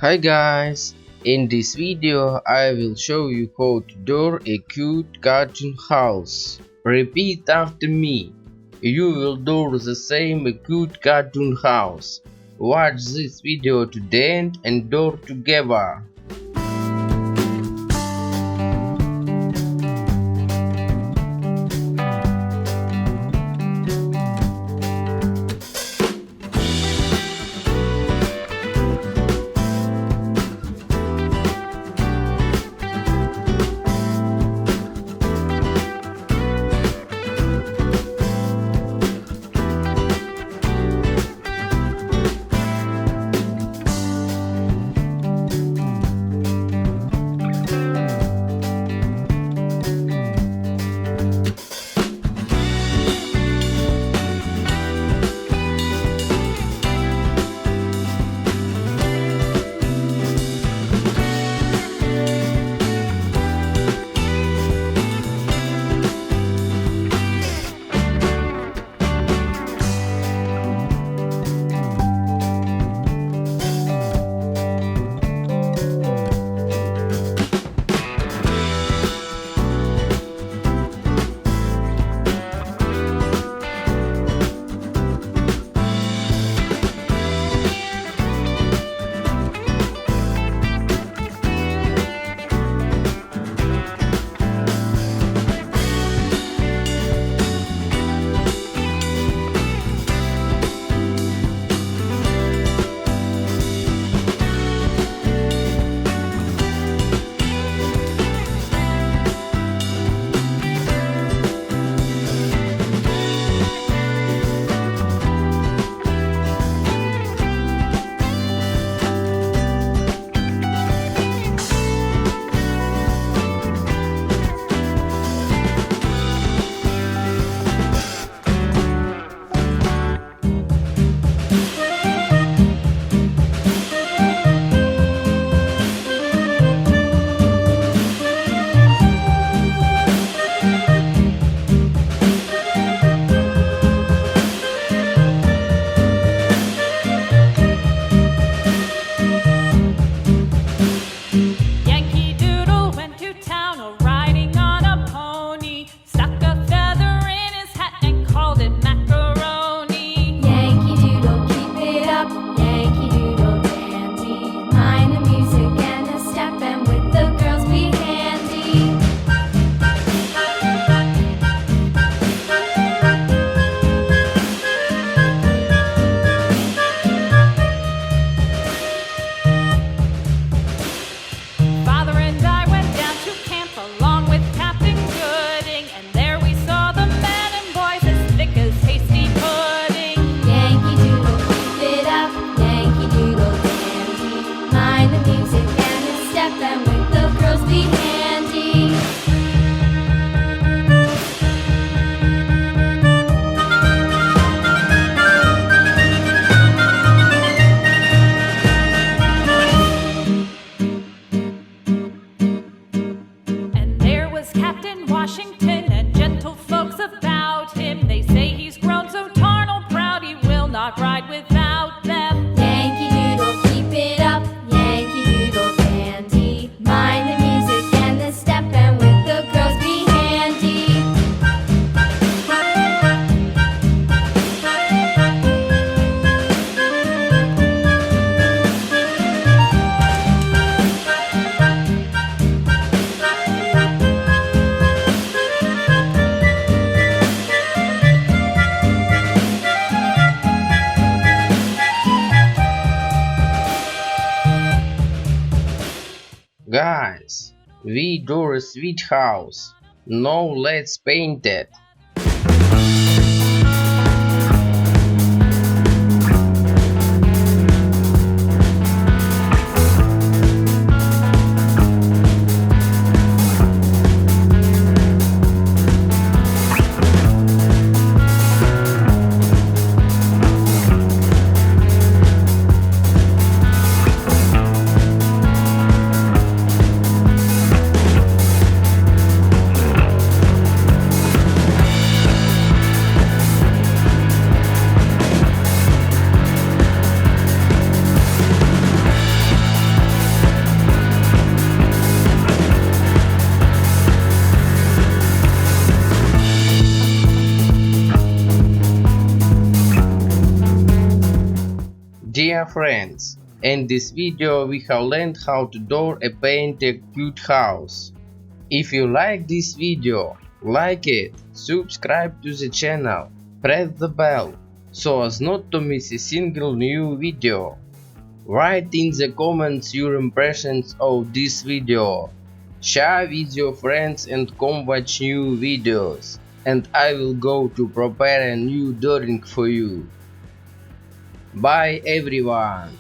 Hi guys, in this video I will show you how to door a cute cartoon house. Repeat after me. You will door the same cute cartoon house. Watch this video to the end and door together. Yankee Doodle went to town riding on a pony, stuck a feather in his hat and called it macaroni. Yankee Doodle, keep it up, Yankee Doodle dandy. Mind the music and the step, and with the girls be handy. Father and I went down to camp along with Captain Gooding, and there we saw the men and boys as thick as hasty pudding. Yankee Doodle, keep it up, Yankee Doodle dandy. Mind the music and the step, and with the girls be handy. And there was Captain Washington and gentle folks about him. They say he's grown so tarnal proud he will not ride without them. Yankee Doodle, keep it up, Yankee Doodle dandy. Mind the music and the step, and with the girls be handy. Guys, we door a sweet house. Now let's paint it. Dear friends, in this video we have learned how to door and paint a cute house. If you like this video, like it, subscribe to the channel, press the bell, so as not to miss a single new video. Write in the comments your impressions of this video. Share with your friends and come watch new videos, and I will go to prepare a new drawing for you. Bye everyone.